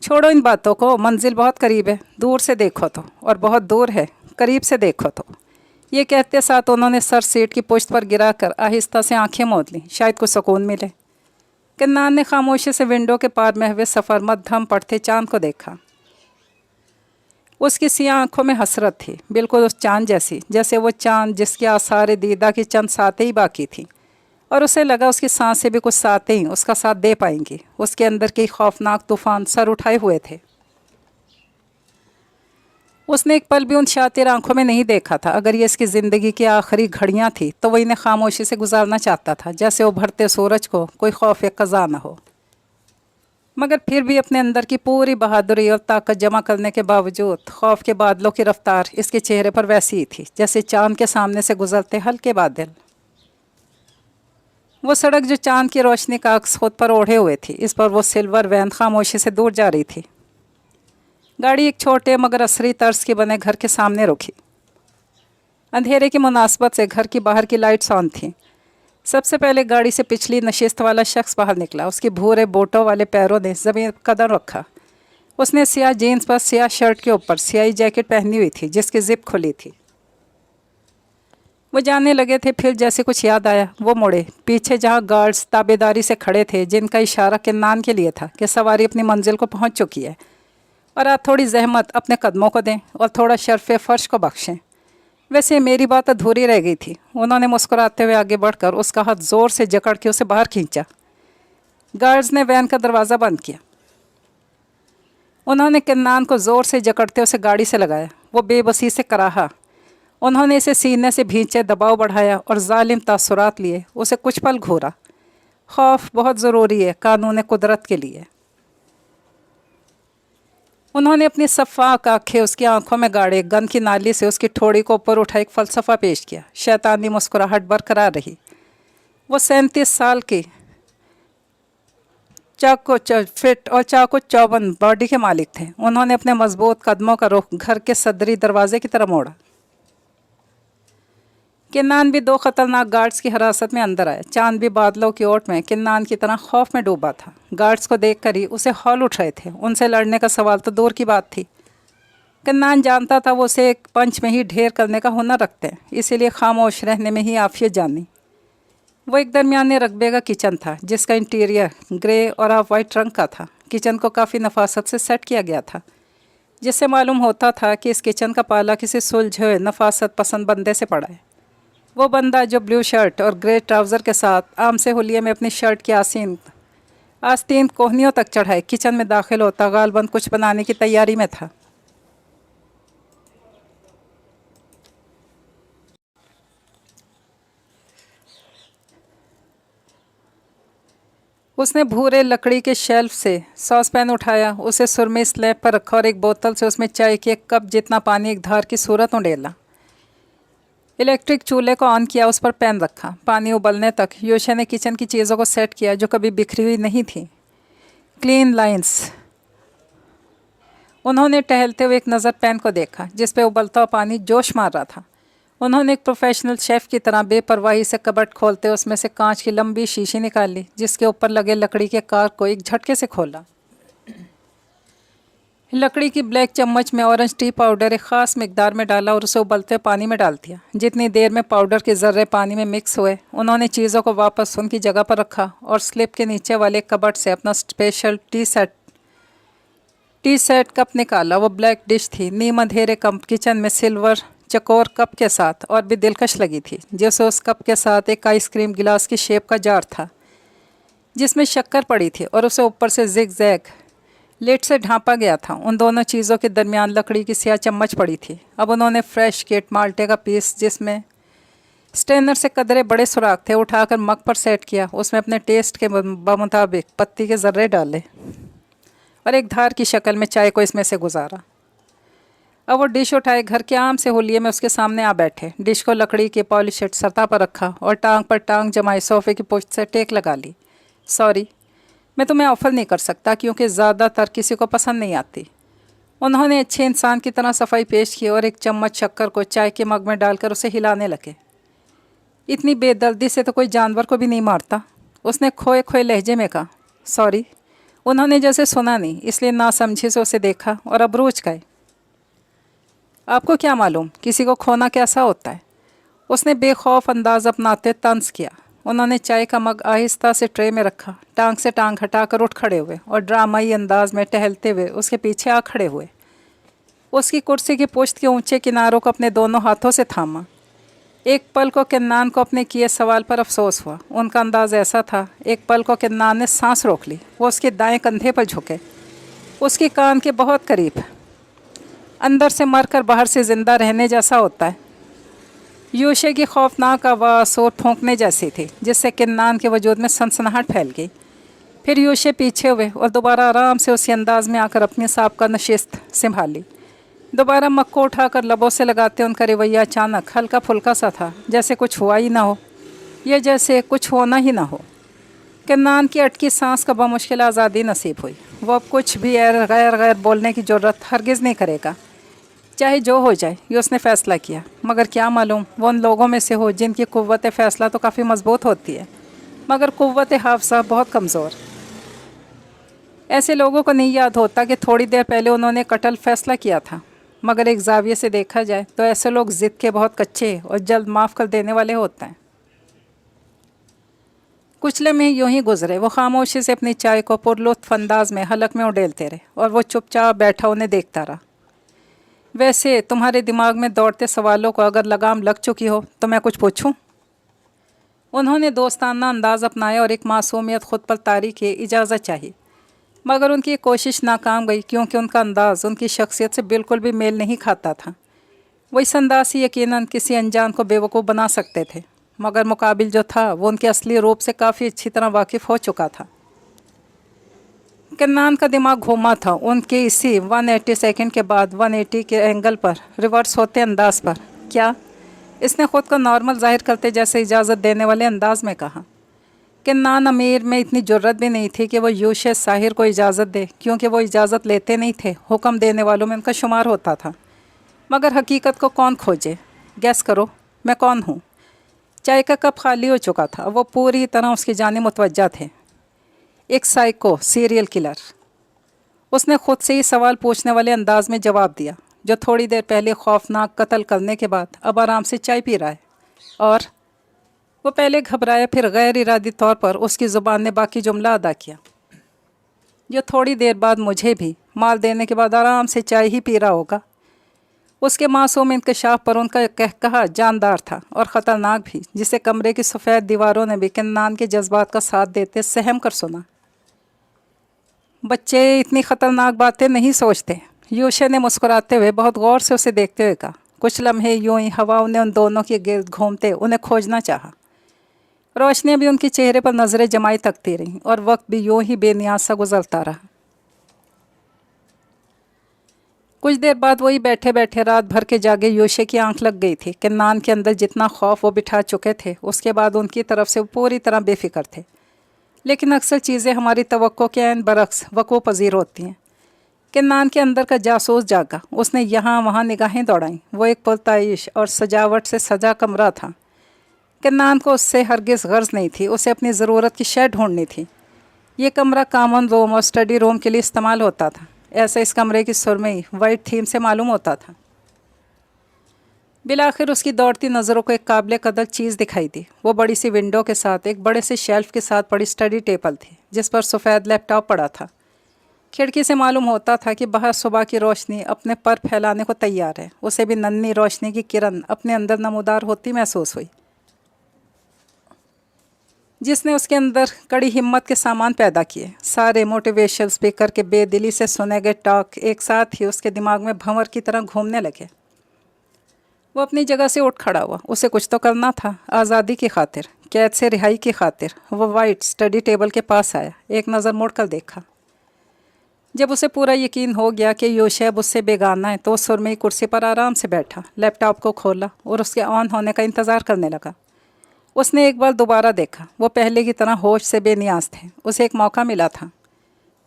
छोड़ो इन बातों को, मंजिल बहुत करीब है, दूर से देखो तो, और बहुत दूर है, करीब से देखो तो। ये कहते साथ उन्होंने सर सीट की पुश्त पर गिराकर आहिस्ता से आंखें मूंद लीं, शायद कुछ सुकून मिले। किन्नान ने खामोशी से विंडो के पार में हुए सफ़र मध्यम पड़ते चांद को देखा। उसकी सियाह आंखों में हसरत थी, बिल्कुल उस चांद जैसी, जैसे वो चांद जिसकी आसार दीदा की चंद सातें ही बाकी थी, और उसे लगा उसकी सांसें भी कुछ सातें ही उसका साथ दे पाएंगी। उसके अंदर के खौफनाक तूफान सर उठाए हुए थे। उसने एक पल भी उन शातिर आंखों में नहीं देखा था। अगर ये इसकी ज़िंदगी की आखिरी घड़ियां थी तो वह इन्हें खामोशी से गुजारना चाहता था, जैसे उभरते सूरज को कोई खौफ या कज़ा न हो। मगर फिर भी अपने अंदर की पूरी बहादुरी और ताकत जमा करने के बावजूद खौफ के बादलों की रफ्तार इसके चेहरे पर वैसी ही थी जैसे चांद के सामने से गुजरते हल्के बादल। वो सड़क जो चांद की रोशनी का अक्स खुद पर ओढ़े हुए थी, इस पर वो सिल्वर वैन खामोशी से दूर जा रही थी। गाड़ी एक छोटे मगर असरी तर्ज के बने घर के सामने रुकी। अंधेरे की मुनासबत से घर की बाहर की लाइट्स ऑन थीं। सबसे पहले गाड़ी से पिछली नशिस्त वाला शख्स बाहर निकला। उसके भूरे बोटों वाले पैरों ने ज़मीन कदम रखा। उसने सियाह जीन्स पर सियाह शर्ट के ऊपर सियाही जैकेट पहनी हुई थी जिसकी जिप खुली थी। वो जाने लगे थे, फिर जैसे कुछ याद आया वो मुड़े। पीछे जहाँ गार्ड्स ताबेदारी से खड़े थे, जिनका इशारा किन्नान के लिए था कि सवारी अपनी मंजिल को पहुँच चुकी है और आप थोड़ी जहमत अपने कदमों को दें और थोड़ा शर्फ़ फ़र्श को बख्शें। वैसे मेरी बात अधूरी रह गई थी। उन्होंने मुस्कुराते हुए आगे बढ़कर उसका हाथ ज़ोर से जकड़ के उसे बाहर खींचा। गार्ड्स ने वैन का दरवाज़ा बंद किया। उन्होंने किन्नान को ज़ोर से जकड़ते उसे गाड़ी से लगाया। वो बेबसी से कराहा। उन्होंने इसे सीने से भींचे दबाव बढ़ाया और जालिम तासुरात लिए उसे कुछ पल घूरा। खौफ बहुत ज़रूरी है कानून कुदरत के लिए। انہوں نے اپنی شفاف آنکھیں اس کی آنکھوں میں گاڑے، گن کی نالی سے اس کی ٹھوڑی کو اوپر اٹھا ایک فلسفہ پیش کیا۔ شیطانی مسکراہٹ برقرار رہی۔ وہ 37 سال کی چاقو فٹ اور چاقو چوبند باڈی کے مالک تھے۔ انہوں نے اپنے مضبوط قدموں کا رخ گھر کے صدری دروازے کی طرف موڑا۔ کنان بھی 2 خطرناک گارڈز کی حراست میں اندر آیا۔ چاند بھی بادلوں کی اوٹ میں کنان کی طرح خوف میں ڈوبا تھا۔ گارڈز کو دیکھ کر ہی اسے ہول اٹھ رہے تھے۔ ان سے لڑنے کا سوال تو دور کی بات تھی۔ کنان جانتا تھا وہ اسے ایک پنچ میں ہی ڈھیر کرنے کا ہنر رکھتے ہیں، اسی لیے خاموش رہنے میں ہی عافیت جانی۔ وہ ایک درمیانے رقبے کا کچن تھا جس کا انٹیریئر گرے اور آف وائٹ رنگ کا تھا۔ کچن کو کافی نفاست سے سیٹ کیا گیا تھا، جس سے معلوم ہوتا تھا کہ اس کچن کا پالا کسی سلجھے ہوئے نفاست پسند بندے سے پڑا ہے۔ وہ بندہ جو بلیو شرٹ اور گرے ٹراؤزر کے ساتھ عام سے حلیے میں اپنی شرٹ کی آستین کوہنیوں تک چڑھائے کچن میں داخل ہوتا غالباً کچھ بنانے کی تیاری میں تھا۔ اس نے بھورے لکڑی کے شیلف سے ساس پین اٹھایا، اسے سرمی سلیب پر رکھا اور ایک بوتل سے اس میں چائے کے ایک کپ جتنا پانی ایک دھار کی صورت میں ڈالا۔ الیکٹرک چولہے کو آن کیا، اس پر پین رکھا۔ پانی ابلنے تک یوشے نے کچن کی چیزوں کو سیٹ کیا جو کبھی بکھری ہوئی نہیں تھی۔ Clean lines. انہوں نے ٹہلتے ہوئے ایک نظر پین کو دیکھا جس پہ ابلتا ہوا پانی جوش مار رہا تھا۔ انہوں نے ایک پروفیشنل شیف کی طرح بے پرواہی سے کبٹ کھولتے اس میں سے کانچ کی لمبی شیشی نکال لی، جس کے اوپر لگے لکڑی کے کار کو ایک جھٹکے سے کھولا۔ لکڑی کی بلیک چمچ میں اورنج ٹی پاؤڈر ایک خاص مقدار میں ڈالا اور اسے ابلتے پانی میں ڈال دیا۔ جتنی دیر میں پاؤڈر کے ذرے پانی میں مکس ہوئے، انہوں نے چیزوں کو واپس ان کی جگہ پر رکھا اور سلپ کے نیچے والے کبٹ سے اپنا اسپیشل ٹی سیٹ کپ نکالا۔ وہ بلیک ڈش تھی، نیم اندھیرے کچن میں سلور چکور کپ کے ساتھ، اور بھی دلکش لگی تھی جیسے اس کپ کے ساتھ ایک آئس کریم گلاس کی شیپ کا جار تھا جس میں شکر پڑی تھی اور اسے اوپر سے زگ زیگ لیٹ سے ڈھانپا گیا تھا۔ ان دونوں چیزوں کے درمیان لکڑی کی سیاہ چمچ پڑی تھی۔ اب انہوں نے فریش کٹ مالٹے کا پیس جس میں سٹینر سے قدرے بڑے سوراخ تھے اٹھا کر مگ پر سیٹ کیا۔ اس میں اپنے ٹیسٹ کے بمطابق پتی کے ذرے ڈالے اور ایک دھار کی شکل میں چائے کو اس میں سے گزارا۔ اب وہ ڈش اٹھائے گھر کے عام سے حلیے میں اس کے سامنے آ بیٹھے۔ ڈش کو لکڑی کے پالشڈ سطح پر رکھا اور ٹانگ پر ٹانگ جمائے صوفے کی پشت سے ٹیک لگا لی۔ سوری، میں تمہیں آفر نہیں کر سکتا کیونکہ زیادہ تر کسی کو پسند نہیں آتی۔ انہوں نے اچھے انسان کی طرح صفائی پیش کی اور ایک چمچ شکر کو چائے کے مگ میں ڈال کر اسے ہلانے لگے۔ اتنی بے دردی سے تو کوئی جانور کو بھی نہیں مارتا، اس نے کھوئے کھوئے لہجے میں کہا۔ سوری، انہوں نے جیسے سنا نہیں اس لیے ناسمجھی سے اسے دیکھا اور اب روچ گئے۔ آپ کو کیا معلوم کسی کو کھونا کیسا ہوتا ہے؟ اس نے بے خوف انداز اپناتے طنز کیا۔ انہوں نے چائے کا مگ آہستہ سے ٹرے میں رکھا، ٹانگ سے ٹانگ ہٹا کر اٹھ کھڑے ہوئے اور ڈرامائی انداز میں ٹہلتے ہوئے اس کے پیچھے آ کھڑے ہوئے۔ اس کی کرسی کی پشت کے اونچے کناروں کو اپنے دونوں ہاتھوں سے تھاما۔ ایک پل کو کنان کو اپنے کیے سوال پر افسوس ہوا۔ ان کا انداز ایسا تھا، ایک پل کو کنان نے سانس روک لی۔ وہ اس کے دائیں کندھے پر جھکے، اس کی کان کے بہت قریب۔ اندر سے مر کر باہر سے زندہ رہنے جیسا ہوتا ہے۔ یوشے کی خوفناک آواز اور پھونکنے جیسی تھی جس سے کنان کے وجود میں سنسناہٹ پھیل گئی۔ پھر یوشے پیچھے ہوئے اور دوبارہ آرام سے اسی انداز میں آ کر اپنی سابقہ نشست سنبھالی۔ دوبارہ مگ کو اٹھا کر لبوں سے لگاتے ان کا رویہ اچانک ہلکا پھلکا سا تھا، جیسے کچھ ہوا ہی نہ ہو یا جیسے کچھ ہونا ہی نہ ہو۔ کنان کی اٹکی سانس کا بمشکل آزادی نصیب ہوئی۔ وہ اب کچھ بھی غیر بولنے کی جرت ہرگز نہیں کرے گا، چاہے جو ہو جائے، یہ اس نے فیصلہ کیا۔ مگر کیا معلوم وہ ان لوگوں میں سے ہو جن کی قوت فیصلہ تو کافی مضبوط ہوتی ہے مگر قوت حافظہ بہت کمزور۔ ایسے لوگوں کو نہیں یاد ہوتا کہ تھوڑی دیر پہلے انہوں نے قتل فیصلہ کیا تھا، مگر ایک زاویے سے دیکھا جائے تو ایسے لوگ ضد کے بہت کچے اور جلد معاف کر دینے والے ہوتے ہیں۔ کچھ لمحے یوں ہی گزرے۔ وہ خاموشی سے اپنی چائے کو پرلطف انداز میں حلق میں اڈیلتے رہے اور وہ چپ چاپ بیٹھا انہیں دیکھتا رہا۔ ویسے تمہارے دماغ میں دوڑتے سوالوں کو اگر لگام لگ چکی ہو تو میں کچھ پوچھوں؟ انہوں نے دوستانہ انداز اپنایا اور ایک معصومیت خود پر طاری کی اجازت چاہی، مگر ان کی کوشش ناکام گئی کیونکہ ان کا انداز ان کی شخصیت سے بالکل بھی میل نہیں کھاتا تھا۔ وہ اس انداز سے یقیناً کسی انجان کو بے وقوف بنا سکتے تھے، مگر مقابل جو تھا وہ ان کے اصلی روپ سے کافی اچھی طرح واقف ہو چکا تھا۔ कन्नान का दिमाग घूमा था उनके इसी 180 सेकंड के बाद 180 के एंगल पर, रिवर्स होते अंदाज पर। क्या? इसने ख़ुद को नॉर्मल जाहिर करते जैसे इजाज़त देने वाले अंदाज में कहा। कन्नान अमीर में इतनी जुर्रत भी नहीं थी कि वो यूशे साहिर को इजाज़त दे, क्योंकि वो इजाज़त लेते नहीं थे, हुक्म देने वालों में उनका शुमार होता था। मगर हकीकत को कौन खोजे? गैस करो, मैं कौन हूँ? चाय का कप खाली हो चुका था, वो पूरी तरह उसकी जानिब मुतवज्जा थे। एक साइको सीरियल किलर। उसने ख़ुद से ही सवाल पूछने वाले अंदाज में जवाब दिया, जो थोड़ी देर पहले खौफनाक कत्ल करने के बाद अब आराम से चाय पी रहा है। और वो पहले घबराया, फिर गैर इरादी तौर पर उसकी ज़ुबान ने बाकी जुमला अदा किया, जो थोड़ी देर बाद मुझे भी माल देने के बाद आराम से चाय ही पी रहा होगा। उसके मासूम इंकशाफ पर उनका कहकहा जानदार था और ख़तरनाक भी, जिसे कमरे की सफ़ेद दीवारों ने भी कन्नान के जज्बात का साथ देते सहम कर सुना। बच्चे इतनी ख़तरनाक बातें नहीं सोचते, यूशे ने मुस्कुराते हुए बहुत गौर से उसे देखते हुए कहा। कुछ लम्हे यूं ही हवा उन्हें उन दोनों के गिर्द घूमते उन्हें खोजना चाहा। रोशनी भी उनके चेहरे पर नज़रें जमाई तकती रहीं और वक्त भी यूं ही बेनियाज सा गुजरता रहा। कुछ देर बाद वही बैठे बैठे रात भर के जागे यूशे की आंख लग गई थी। कन्नान के अंदर जितना खौफ वो बिठा चुके थे, उसके बाद उनकी तरफ से वो पूरी तरह बेफिक्र थे। लेकिन अक्सर चीज़ें हमारी तवक्को के ऐन बरक्स वक़्व पजीर होती हैं। कन्नान के अंदर का जासूस जागा, उसने यहाँ वहाँ निगाहें दौड़ाईं। वो एक पुरताइश और सजावट से सजा कमरा था। कन्नान को उससे हरगिज़ गर्ज नहीं थी, उसे अपनी ज़रूरत की शय ढूंढनी थी। ये कमरा कॉमन रूम और स्टडी रूम के लिए इस्तेमाल होता था। ऐसा इस कमरे की सुरमई वाइट थीम से मालूम होता था। बिलाखिर उसकी दौड़ती नज़रों को एक काबिल कदर चीज़ दिखाई दी। वो बड़ी सी विंडो के साथ एक बड़े से शेल्फ के साथ बड़ी स्टडी टेबल थी, जिस पर सफ़ेद लैपटॉप पड़ा था। खिड़की से मालूम होता था कि बाहर सुबह की रोशनी अपने पर फैलाने को तैयार है। उसे भी नन्ही रोशनी की किरण अपने अंदर नमूदार होती महसूस हुई, जिसने उसके अंदर कड़ी हिम्मत के सामान पैदा किए। सारे मोटिवेशनल स्पीकर के बेदिली से सुने गए टॉक एक साथ ही उसके दिमाग में भंवर की तरह घूमने लगे। वो अपनी जगह से उठ खड़ा हुआ। उसे कुछ तो करना था, आज़ादी की खातिर, कैद से रिहाई की खातिर। वो वाइट स्टडी टेबल के पास आया, एक नज़र मुड़कर देखा। जब उसे पूरा यकीन हो गया कि यूशेब उससे बेगाना है, तो सुरमई कुर्सी पर आराम से बैठा, लैपटॉप को खोला और उसके ऑन होने का इंतज़ार करने लगा। उसने एक बार दोबारा देखा। वो पहले की तरह होश से बेनियाज थे। उसे एक मौका मिला था।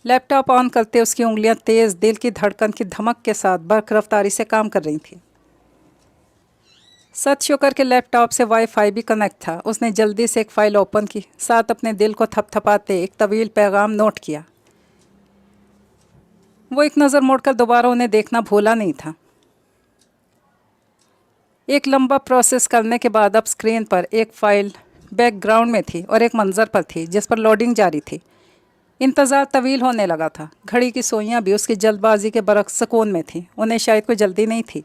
लैपटॉप ऑन करते उसकी उंगलियां तेज़ दिल की धड़कन की धमक के साथ बर्क रफ्तारी से काम कर रही थी। सत शुक्र के लैपटॉप से वाईफाई भी कनेक्ट था। उसने जल्दी से एक फ़ाइल ओपन की, साथ अपने दिल को थपथपाते एक तवील पैगाम नोट किया। वो एक नज़र मुड़कर दोबारा उन्हें देखना भूला नहीं था। एक लंबा प्रोसेस करने के बाद अब स्क्रीन पर एक फ़ाइल बैकग्राउंड में थी और एक मंज़र पर थी जिस पर लोडिंग जारी थी। इंतज़ार तवील होने लगा था। घड़ी की सुइयां भी उसकी जल्दबाजी के बरक्स सुकून में थी। उन्हें शायद कोई जल्दी नहीं थी।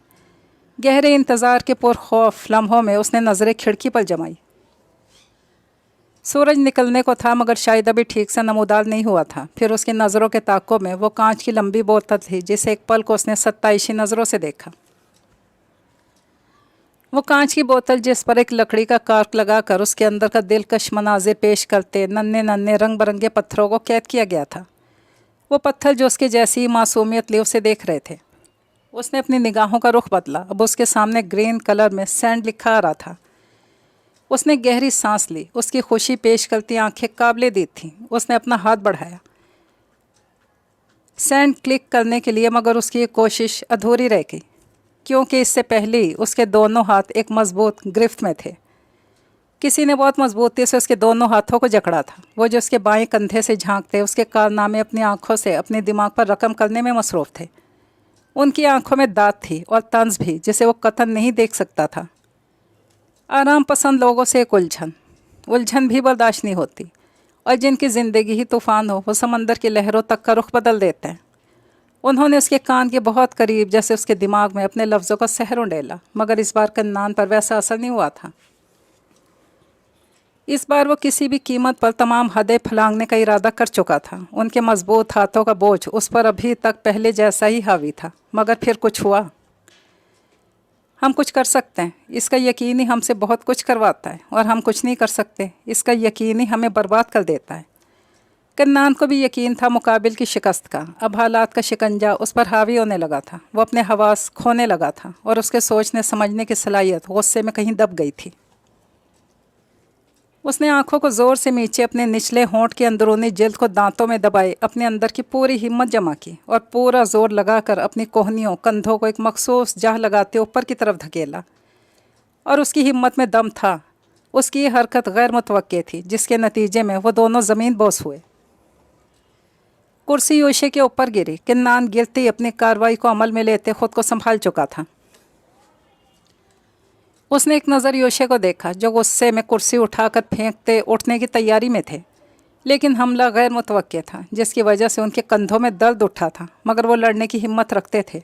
गहरे इंतज़ार के पुरखौफ लम्हों में उसने नज़रें खिड़की पर जमाई। सूरज निकलने को था, मगर शायद अभी ठीक से नमूदार नहीं हुआ था। फिर उसकी नज़रों के ताकों में वो कांच की लंबी बोतल थी, जिसे एक पल को उसने सत्ताईशी नज़रों से देखा। वो कांच की बोतल जिस पर एक लकड़ी का कार्क लगाकर उसके अंदर का दिलकश मनाजिर पेश करते नन्हे नन्हे रंग बरंगे पत्थरों को कैद किया गया था। वो पत्थर जो उसके जैसी मासूमियत लिए उसे देख रहे थे। उसने अपनी निगाहों का रुख बदला। अब उसके सामने ग्रीन कलर में सैंड लिखा आ रहा था। उसने गहरी सांस ली। उसकी खुशी पेश करती आंखें काबिले दीद थीं। उसने अपना हाथ बढ़ाया सैंड क्लिक करने के लिए, मगर उसकी कोशिश अधूरी रह गई, क्योंकि इससे पहले ही उसके दोनों हाथ एक मजबूत गिरफ्त में थे। किसी ने बहुत मजबूती से उसके दोनों हाथों को जकड़ा था। वो जो उसके बाएं कंधे से झांकते उसके कारनामे अपनी आंखों से अपने दिमाग पर रकम करने में मसरूफ़ थे। उनकी आंखों में दाद थी और तंज भी, जिसे वो कतन नहीं देख सकता था। आराम पसंद लोगों से एक उलझन भी बर्दाश्त नहीं होती, और जिनकी ज़िंदगी ही तूफ़ान हो, वो समंदर की लहरों तक का रुख बदल देते हैं। उन्होंने उसके कान के बहुत करीब, जैसे उसके दिमाग में, अपने लफ्ज़ों का सहर उंडेला, मगर इस बार कन्नान पर वैसा असर नहीं हुआ था। इस बार वो किसी भी कीमत पर तमाम हदें फलांगने का इरादा कर चुका था। उनके मजबूत हाथों का बोझ उस पर अभी तक पहले जैसा ही हावी था, मगर फिर कुछ हुआ। हम कुछ कर सकते हैं, इसका यकीन ही हमसे बहुत कुछ करवाता है, और हम कुछ नहीं कर सकते, इसका यकीन ही हमें बर्बाद कर देता है। कन्नान को भी यकीन था मुकाबिल की शिकस्त का। अब हालात का शिकंजा उस पर हावी होने लगा था। वो अपने हवास खोने लगा था और उसके सोचने समझने की सलाहियत गुस्से में कहीं दब गई थी। उसने आंखों को ज़ोर से नीचे अपने निचले होंठ की अंदरूनी जिल्द को दांतों में दबाए अपने अंदर की पूरी हिम्मत जमा की और पूरा जोर लगाकर अपनी कोहनियों कंधों को एक मखसूस जाह लगाते ऊपर की तरफ धकेला। और उसकी हिम्मत में दम था। उसकी ये हरकत गैर मुतवक्के थी, जिसके नतीजे में वो दोनों ज़मीन बोस हुए। कुर्सी योशे के ऊपर गिरी। किन्नान गिरते ही अपनी कार्रवाई को अमल में लेते खुद को संभाल चुका था। उसने एक नज़र योशे को देखा, जो गुस्से में कुर्सी उठाकर फेंकते उठने की तैयारी में थे। लेकिन हमला गैर मुतवक्के था, जिसकी वजह से उनके कंधों में दर्द उठा था, मगर वो लड़ने की हिम्मत रखते थे।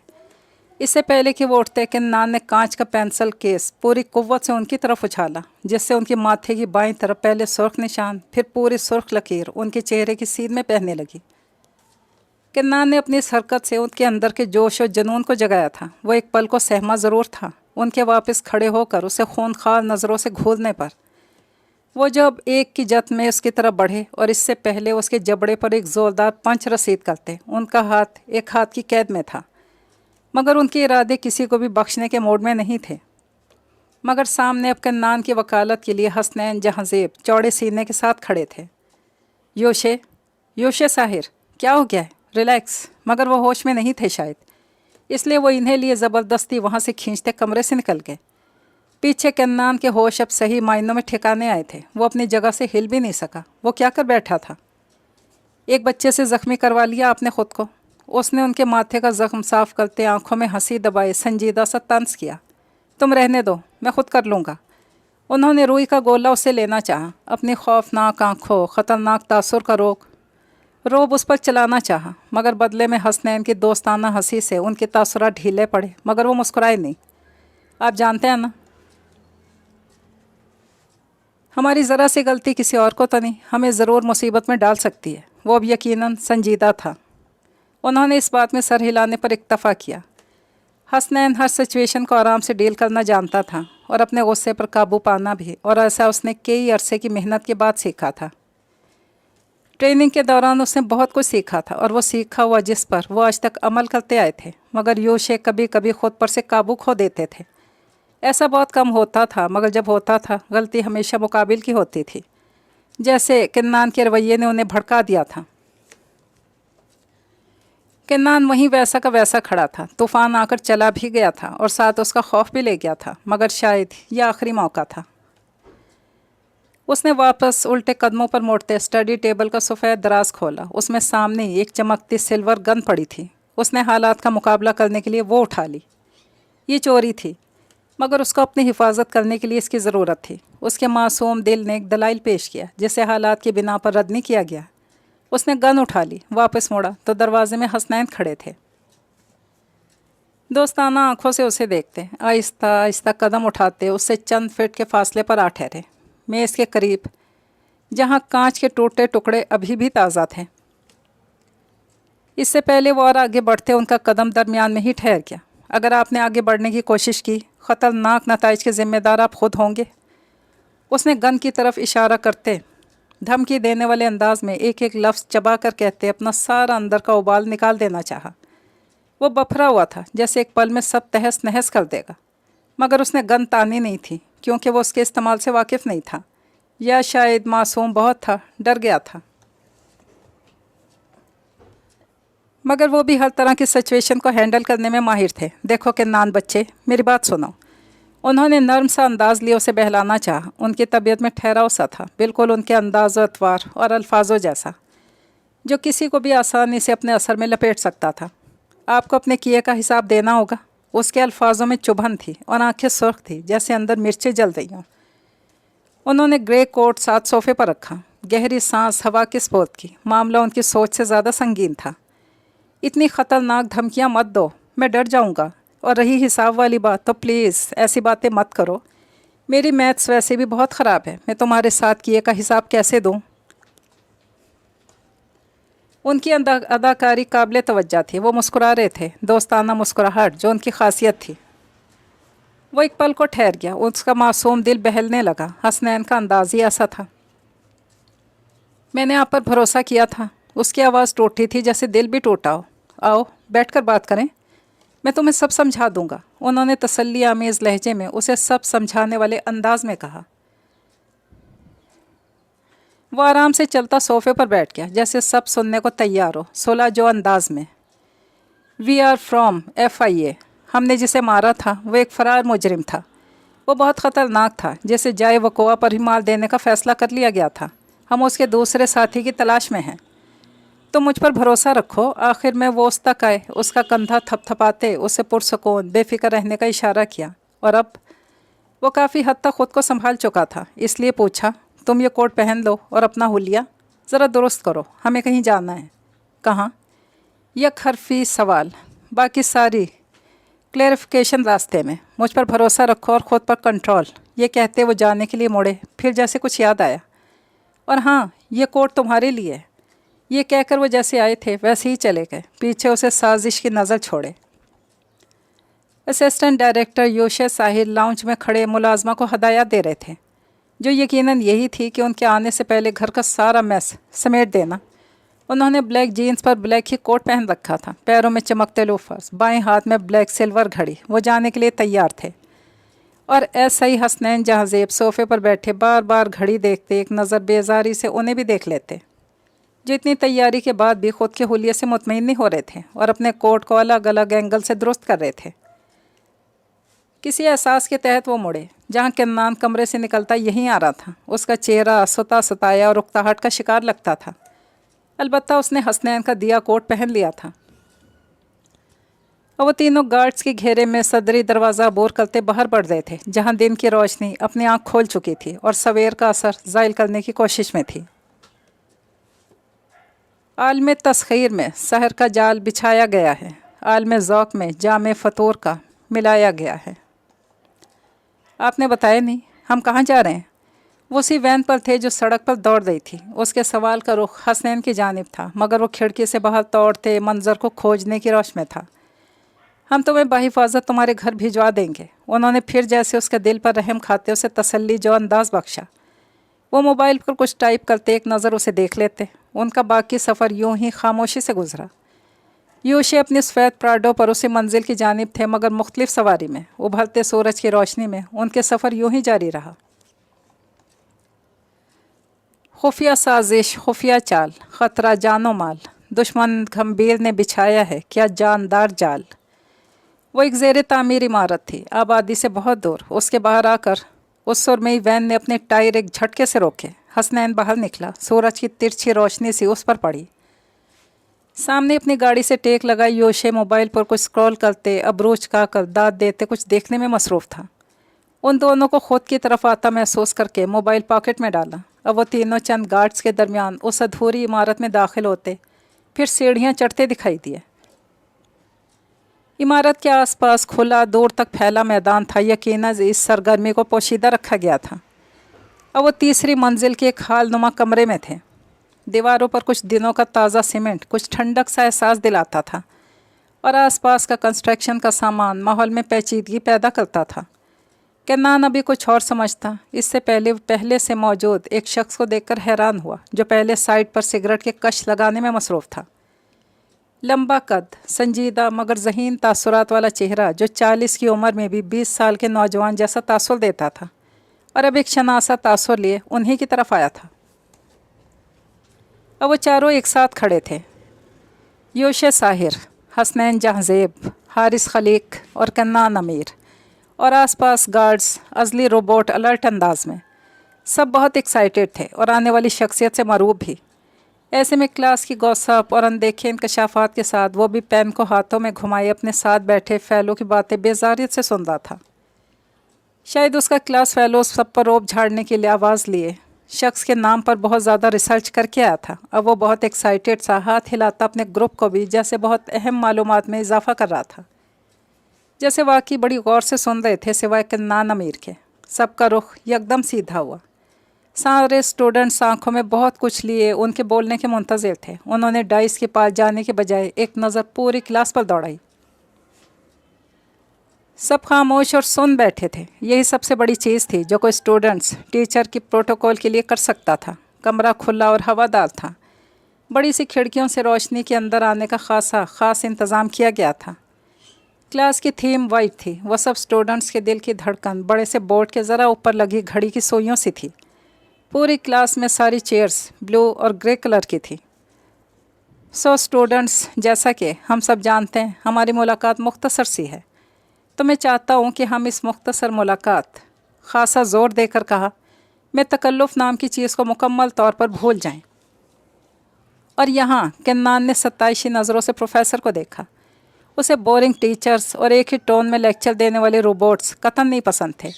इससे पहले कि वो उठते, किन्नान ने कांच का पेंसिल केस पूरी कुव्वत से उनकी तरफ उछाला, जिससे उनके माथे की बाईं तरफ पहले सुर्ख निशान, फिर पूरी सुर्ख लकीर उनके चेहरे की सीध में पहनने लगी। किन्नान ने अपनी इस हरकत से उनके अंदर के जोश और जुनून को जगाया था। वो एक पल को सहमा ज़रूर था। उनके वापस खड़े होकर उसे खूनखार नज़रों से घूरने पर वो जब एक की जत में उसकी तरफ बढ़े और इससे पहले उसके जबड़े पर एक ज़ोरदार पंच रसीद करते, उनका हाथ एक हाथ की कैद में था। मगर उनके इरादे किसी को भी बख्शने के मोड में नहीं थे। मगर सामने अब किन्नान की वकालत के लिए हसनैन जहांज़ेब चौड़े सीने के साथ खड़े थे। योशे, योशे साहिर, क्या हो गया है? रिलैक्स। मगर वो होश में नहीं थे शायद, इसलिए वो इन्हें लिए ज़बरदस्ती वहाँ से खींचते कमरे से निकल गए। पीछे किन्नान के होश अब सही मायनों में ठिकाने आए थे। वो अपनी जगह से हिल भी नहीं सका। वो क्या कर बैठा था? एक बच्चे से ज़ख्मी करवा लिया आपने ख़ुद को। उसने उनके माथे का ज़ख्म साफ़ करते आंखों में हंसी दबाए संजीदा सा तंज किया। तुम रहने दो, मैं खुद कर लूँगा। उन्होंने रूई का गोला उसे लेना चाहा। अपनी खौफनाक आंखों, ख़तरनाक तासुर का रोब उस पर चलाना चाहा, मगर बदले में हसनैन की दोस्ताना हंसी से उनके तासुरात ढीले पड़े, मगर वो मुस्कुराए नहीं। आप जानते हैं ना, हमारी ज़रा सी गलती किसी और को तो नहीं, हमें ज़रूर मुसीबत में डाल सकती है। वो अब यकीनन संजीदा था। उन्होंने इस बात में सर हिलाने पर इक्तफ़ा किया। हसनैन हर सिचुएशन को आराम से डील करना जानता था और अपने गुस्से पर काबू पाना भी, और ऐसा उसने कई अरसे की मेहनत के बाद सीखा था। ट्रेनिंग के दौरान उसने बहुत कुछ सीखा था, और वो सीखा हुआ जिस पर वो आज तक अमल करते आए थे। मगर योशे कभी कभी खुद पर से काबू खो देते थे। ऐसा बहुत कम होता था, मगर जब होता था गलती हमेशा मुकाबिल की होती थी। जैसे किन्नान के रवैये ने उन्हें भड़का दिया था। किन्नान वहीं वैसा का वैसा खड़ा था। तूफ़ान आकर चला भी गया था और साथ उसका खौफ भी ले गया था, मगर शायद यह आखिरी मौका था। उसने वापस उल्टे कदमों पर मोड़ते स्टडी टेबल का सफ़ेद दराज खोला। उसमें सामने ही एक चमकती सिल्वर गन पड़ी थी। उसने हालात का मुकाबला करने के लिए वो उठा ली। ये चोरी थी, मगर उसको अपनी हिफाजत करने के लिए इसकी ज़रूरत थी। उसके मासूम दिल ने एक दलाइल पेश किया, जिसे हालात की बिना पर रद्द नहीं किया गया। उसने गन उठा ली, वापस मुड़ा तो दरवाजे में हसनैन खड़े थे। दोस्ताना आंखों से उसे देखते, आहिस्ता आहिस्ता कदम उठाते उससे चंद फीट के फासले पर आ ठहरे, मेज़ के करीब, जहाँ कांच के टूटे टुकड़े अभी भी ताज़ा थे। इससे पहले वो और आगे बढ़ते उनका कदम दरमियान में ही ठहर गया। अगर आपने आगे बढ़ने की कोशिश की, ख़तरनाक नताइज के ज़िम्मेदार आप खुद होंगे। उसने गन की तरफ इशारा करते धमकी देने वाले अंदाज में एक एक लफ्ज़ चबा कर कहते अपना सारा अंदर का उबाल निकाल देना चाहा। वो बफरा हुआ था, जैसे एक पल में सब तहस नहस कर देगा। मगर उसने गन तानी नहीं थी, क्योंकि वो उसके इस्तेमाल से वाकिफ़ नहीं था, या शायद मासूम बहुत था, डर गया था। मगर वो भी हर तरह की सिचुएशन को हैंडल करने में माहिर थे। देखो किन्नान बच्चे, मेरी बात सुनो। उन्होंने नर्म सा अंदाज लिए उसे बहलाना चाहा। उनकी तबीयत में ठहराव सा था, बिल्कुल उनके अंदाज़ अतवार और अल्फाजों जैसा, जो किसी को भी आसानी से अपने असर में लपेट सकता था। आपको अपने किए का हिसाब देना होगा। उसके अल्फाजों में चुभन थी और आंखें सुर्ख थी, जैसे अंदर मिर्चें जल रही हों। उन्होंने ग्रे कोट साथ सोफे पर रखा। गहरी सांस हवा की स्पोर्ट की। मामला उनकी सोच से ज़्यादा संगीन था। इतनी ख़तरनाक धमकियाँ मत दो, मैं डर जाऊँगा। और रही हिसाब वाली बात, तो प्लीज़ ऐसी बातें मत करो। मेरी मैथ्स वैसे भी बहुत ख़राब है, मैं तुम्हारे साथ किए का हिसाब कैसे दूँ? उनकी अदाकारी काबिल तवज्जो थी। वो मुस्कुरा रहे थे, दोस्ताना मुस्कुराहट जो उनकी खासियत थी। वो एक पल को ठहर गया। उसका मासूम दिल बहलने लगा। हसनैन का अंदाज़ ही ऐसा था। میں نے آپ پر بھروسہ کیا تھا۔ اس کی آواز ٹوٹی تھی جیسے دل بھی ٹوٹا ہو۔ آؤ بیٹھ کر بات کریں، میں تمہیں سب سمجھا دوں گا، انہوں نے تسلی آمیز لہجے میں اسے سب سمجھانے والے انداز میں کہا۔ وہ آرام سے چلتا صوفے پر بیٹھ گیا جیسے سب سننے کو تیار ہو، سولہ جو انداز میں۔ وی آر فرام FIA، ہم نے جسے مارا تھا وہ ایک فرار مجرم تھا، وہ بہت خطرناک تھا، جسے جائے وقوع پر ہی مار دینے کا فیصلہ کر لیا گیا تھا۔ ہم اس کے دوسرے ساتھی کی تلاش میں ہیں، تو مجھ پر بھروسہ رکھو۔ آخر میں وہ اس تک آئے، اس کا کندھا تھپ تھپاتے اسے پرسکون بے فکر رہنے کا اشارہ کیا، اور اب وہ کافی حد تک خود کو سنبھال چکا تھا، اس لیے پوچھا، تم یہ کوٹ پہن لو اور اپنا حلیہ ذرا درست کرو، ہمیں کہیں جانا ہے۔ کہاں؟ یک حرفی سوال، باقی ساری کلیریفیکیشن راستے میں۔ مجھ پر بھروسہ رکھو اور خود پر کنٹرول، یہ کہتے وہ جانے کے لیے مڑے، پھر جیسے کچھ یاد آیا، اور ہاں یہ کوٹ تمہارے لیے ہے۔ یہ کہہ کر وہ جیسے آئے تھے ویسے ہی چلے گئے، پیچھے اسے سازش کی نظر چھوڑے۔ اسسٹنٹ ڈائریکٹر یوشے ساحر لاؤنج میں کھڑے ملازمہ کو ہدایات دے رہے تھے، جو یقیناً یہی تھی کہ ان کے آنے سے پہلے گھر کا سارا میس سمیٹ دینا۔ انہوں نے بلیک جینز پر بلیک ہی کوٹ پہن رکھا تھا، پیروں میں چمکتے لوفرز، بائیں ہاتھ میں بلیک سلور گھڑی۔ وہ جانے کے لیے تیار تھے، اور ایسا ہی حسنین جہاں زیب صوفے پر بیٹھے بار بار گھڑی دیکھتے، ایک نظر بیزاری سے انہیں بھی دیکھ لیتے، جو اتنی تیاری کے بعد بھی خود کے حلیے سے مطمئن نہیں ہو رہے تھے اور اپنے کوٹ کو الگ الگ اینگل سے درست کر رہے تھے۔ کسی احساس کے تحت وہ مڑے، جہاں کنان کمرے سے نکلتا یہیں آ رہا تھا۔ اس کا چہرہ ستایا اور اکتاہٹ کا شکار لگتا تھا، البتہ اس نے حسنین کا دیا کوٹ پہن لیا تھا، اور وہ تینوں گارڈز کے گھیرے میں صدری دروازہ عبور کرتے باہر بڑھ رہے تھے، جہاں دن کی روشنی اپنی آنکھ کھول چکی تھی اور سویر کا اثر زائل کرنے کی کوشش میں تھی۔ عالم تسخیر میں سحر کا جال بچھایا گیا ہے، عالم ذوق میں جام فطور کا ملایا گیا ہے۔ آپ نے بتایا نہیں، ہم کہاں جا رہے ہیں؟ وہ اسی وین پر تھے جو سڑک پر دوڑ رہی تھی۔ اس کے سوال کا رخ حسنین کی جانب تھا، مگر وہ کھڑکی سے باہر دوڑتے منظر کو کھوجنے کی روش میں تھا۔ ہم تمہیں بحفاظت تمہارے گھر بھجوا دیں گے، انہوں نے پھر جیسے اس کے دل پر رحم کھاتے اسے تسلی جو انداز بخشا۔ وہ موبائل پر کچھ ٹائپ کرتے ایک نظر اسے دیکھ لیتے۔ ان کا باقی سفر یوں ہی خاموشی سے گزرا۔ یوشے اپنی سفید پراڈو پر اسی منزل کی جانب تھے، مگر مختلف سواری میں۔ ابھرتے سورج کی روشنی میں ان کے سفر یوں ہی جاری رہا۔ خفیہ سازش، خفیہ چال، خطرہ جان و مال، دشمن گھمبیر نے بچھایا ہے کیا جاندار جال۔ وہ ایک زیر تعمیر عمارت تھی، آبادی سے بہت دور۔ اس کے باہر آ کر اس سرمئی وین نے اپنے ٹائر ایک جھٹکے سے روکے۔ حسنین باہر نکلا، سورج کی ترچھی روشنی سی اس پر پڑی۔ سامنے اپنی گاڑی سے ٹیک لگائی یوشے موبائل پر کچھ سکرول کرتے، ابروج چکا کر داد دیتے کچھ دیکھنے میں مصروف تھا۔ ان دونوں کو خود کی طرف آتا محسوس کر کے موبائل پاکٹ میں ڈالا۔ اب وہ تینوں چند گارڈز کے درمیان اس ادھوری عمارت میں داخل ہوتے، پھر سیڑھیاں چڑھتے دکھائی دیے۔ عمارت کے آس پاس کھلا دور تک پھیلا میدان تھا، یقیناً اس سرگرمی کو پوشیدہ رکھا گیا تھا۔ اب وہ تیسری منزل کے ایک ہال نما کمرے میں تھے۔ دیواروں پر کچھ دنوں کا تازہ سیمنٹ کچھ ٹھنڈک سا احساس دلاتا تھا، اور آس پاس کا کنسٹرکشن کا سامان ماحول میں پیچیدگی پیدا کرتا تھا۔ کنان ابھی کچھ اور سمجھتا، اس سے پہلے سے موجود ایک شخص کو دیکھ کر حیران ہوا، جو پہلے سائڈ پر سگریٹ کے کش لگانے میں مصروف تھا۔ لمبا قد، سنجیدہ مگر ذہین تاثرات والا چہرہ، جو 40 کی عمر میں بھی 20 سال کے نوجوان جیسا تاثر دیتا تھا، اور اب ایک شناسا تاثر لیے انہی کی طرف آیا تھا۔ اب وہ چاروں ایک ساتھ کھڑے تھے، یوشے ساحر، حسنین جہاں-زیب، حارث خلیق اور کنان امیر، اور آس پاس گارڈز ازلی روبوٹ الرٹ انداز میں۔ سب بہت ایکسائٹیڈ تھے اور آنے والی شخصیت سے مرعوب بھی۔ ایسے میں کلاس کی گوسپ اور اندیکھے انکشافات کے ساتھ وہ بھی پین کو ہاتھوں میں گھمائے اپنے ساتھ بیٹھے فیلو کی باتیں بیزاریت سے سن رہا تھا۔ شاید اس کا کلاس فیلوز سب پر روب جھاڑنے کے لیے آواز لیے شخص کے نام پر بہت زیادہ ریسرچ کر کے آیا تھا۔ اب وہ بہت ایکسائٹیڈ سا ہاتھ ہلاتا اپنے گروپ کو بھی جیسے بہت اہم معلومات میں اضافہ کر رہا تھا، جیسے واقعی بڑی غور سے سن رہے تھے سوائے کنان امیر کے۔ سب کا رخ یکدم سیدھا ہوا۔ سارے اسٹوڈنٹس آنکھوں میں بہت کچھ لیے ان کے بولنے کے منتظر تھے۔ انہوں نے ڈائس کے پاس جانے کے بجائے ایک نظر پوری کلاس پر دوڑائی۔ سب خاموش اور سن بیٹھے تھے۔ یہی سب سے بڑی چیز تھی جو کوئی اسٹوڈنٹس ٹیچر کی پروٹوکول کے لیے کر سکتا تھا۔ कमरा खुला और हवादार था। बड़ी सी खिड़कियों से रोशनी के अंदर आने का ख़ास इंतज़ाम किया गया था। क्लास की थीम वाइट थी। वह सब स्टूडेंट्स के दिल की धड़कन बड़े से बोर्ड के ज़रा ऊपर लगी घड़ी की सुइयों सी थी। पूरी क्लास में सारी चेयर्स ब्लू और ग्रे कलर की थी। स्टूडेंट्स, जैसा कि हम सब जानते हैं हमारी मुलाकात मुख्तसर सी है, तो मैं चाहता हूँ कि हम इस मुख्तसर मुलाकात, ख़ासा ज़ोर देकर कहा, मैं तकल्लुफ़ नाम की चीज़ को मुकम्मल तौर पर भूल जाएं। और यहाँ किन्नान ने सत्ताईशी नज़रों से प्रोफेसर को देखा। उसे बोरिंग टीचर्स और एक ही टोन में लेक्चर देने वाले रोबोट्स कतई नहीं पसंद थे।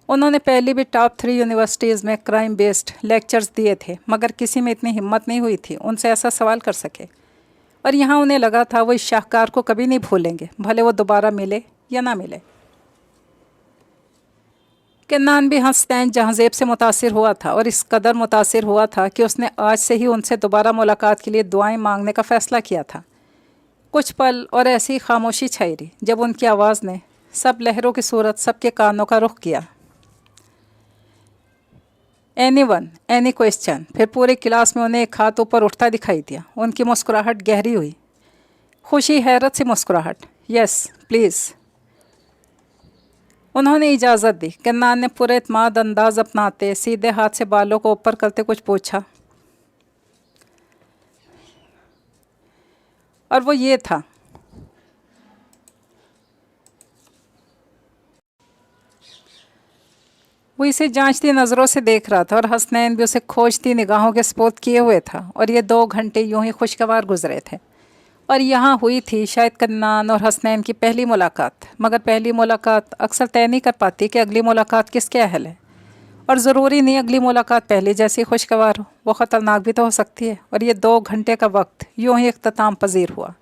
उन्होंने पहले भी टॉप 3 यूनिवर्सिटीज़ में क्राइम बेस्ड लेक्चर्स दिए थे, मगर किसी में इतनी हिम्मत नहीं हुई थी उनसे ऐसा सवाल कर सके। और यहाँ उन्हें लगा था वो इस शाहकार को कभी नहीं भूलेंगे, भले वो दोबारा मिले या ना मिले। किन्नान भी हसनैन जहाज़ेब से मुतासिर हुआ था, और इस कदर मुतासिर हुआ था कि उसने आज से ही उनसे दोबारा मुलाकात के लिए दुआएं मांगने का फ़ैसला किया था। कुछ पल और ऐसी खामोशी छाई रही जब उनकी आवाज़ ने सब लहरों की सूरत सबके कानों का रुख किया। Anyone, any question. फिर पूरी क्लास में उन्हें एक हाथ ऊपर उठता दिखाई दिया। उनकी मुस्कुराहट गहरी हुई, खुशी हैरत से मुस्कुराहट। Yes please. उन्होंने इजाज़त दी। किन्नान ने पूरे इत्मीनान अंदाज अपनाते सीधे हाथ से बालों को ऊपर करते कुछ पूछा, और वो ये था। वो इसे जांचती नज़रों से देख रहा था, और हसनैन भी उसे खोजती निगाहों के स्पोर्ट किए हुए था। और ये 2 घंटे यूं ही खुशगवार गुजरे थे। और यहाँ हुई थी शायद किन्नान और हसनैन की पहली मुलाकात। मगर पहली मुलाकात अक्सर तय नहीं कर पाती कि अगली मुलाकात किसके अहल है। और ज़रूरी नहीं अगली मुलाकात पहले जैसी खुशगवार हो, वो ख़तरनाक भी तो हो सकती है। और ये 2 घंटे का वक्त यूं ही इख्तिताम पजीर हुआ।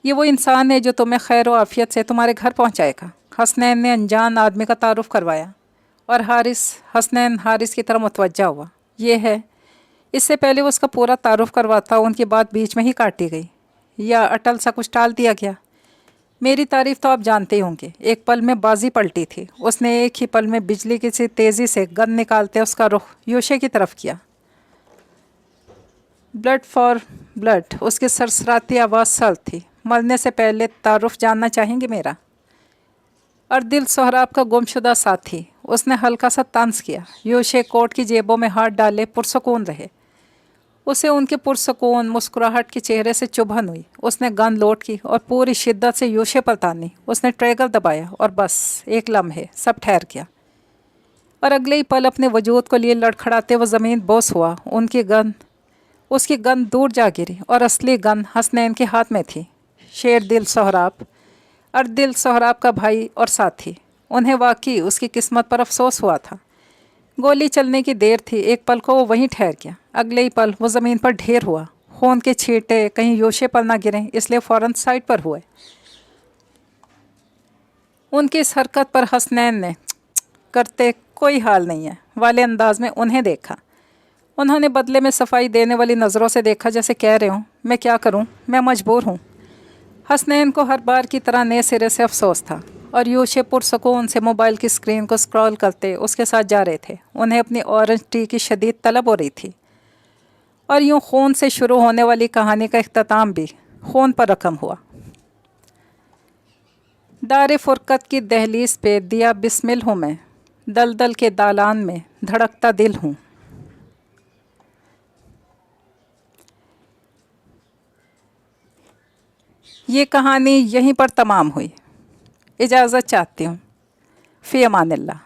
ये वो इंसान है जो तुम्हें खैर व आफियत से तुम्हारे घर पहुँचाएगा। हसनैन ने अनजान आदमी का तारुफ करवाया, और हसनैन हारिस की तरफ मुतवज्जा हुआ। ये है। इससे पहले वो उसका पूरा तारुफ करवाता, उनकी बात बीच में ही काटी गई या अटल सा कुछ टाल दिया गया। मेरी तारीफ़ तो आप जानते ही होंगे। एक पल में बाजी पलटी थी। उसने एक ही पल में बिजली की सी तेज़ी से गन निकालते उसका रुख यूशे की तरफ किया। Blood for blood. उसकी सरसराती आवाज़ सख्त थी। मरने से पहले तारुफ जानना चाहेंगे मेरा? और दिल सोहराब का गुमशुदा साथी। उसने हल्का सा तंज किया। यूशे कोट की जेबों में हाथ डाले पुरसकून रहे। उसे उनके पुरसकून मुस्कुराहट के चेहरे से चुभन हुई। उसने गन लोड की और पूरी शिद्दत से यूशे पर तानी। उसने ट्रिगर दबाया, और बस एक लम्हे सब ठहर गया। और अगले ही पल अपने वजूद को लिए लड़खड़ाते वो ज़मीन बोस हुआ। उसकी गन दूर जा गिरी, और असली गन हसनैन के हाथ में थी। शेर दिल सोहराब, और दिल सोहराब का भाई और साथी। उन्हें वाकई उसकी किस्मत पर अफसोस हुआ था। गोली चलने की देर थी। एक पल को वो वहीं ठहर गया। अगले ही पल वो ज़मीन पर ढेर हुआ। खून के छींटे कहीं यूशे पर ना गिरें, इसलिए फ़ौरन साइड पर हुए। उनकी इस हरकत पर हसनैन ने करते कोई हाल नहीं है वाले अंदाज में उन्हें देखा। उन्होंने बदले में सफाई देने वाली नज़रों से देखा, जैसे कह रहे हों, मैं क्या करूं, मैं मजबूर हूं। हसनैन को हर बार की तरह नए सिरे से अफसोस था, और यूशे पुरसकून से मोबाइल की स्क्रीन को स्क्रॉल करते उसके साथ जा रहे थे। उन्हें अपनी ऑरेंज टी की शदीद तलब हो रही थी। और यूं खून से शुरू होने वाली कहानी का इख्तिताम भी खून पर रकम हुआ। दारे फुरकत की दहलीज पे दिया बिस्मिल हूँ मैं, दलदल के दालान में धड़कता दिल हूँ। ये कहानी यहीं पर तमाम हुई। इजाज़त चाहती हूँ। फ़ी अमानिल्लाह।